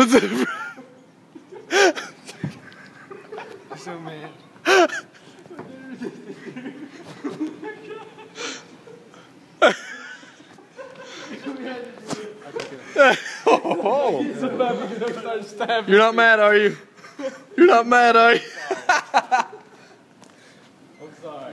So mad. Oh. You're not mad, are you? You're not mad, are you? I'm sorry.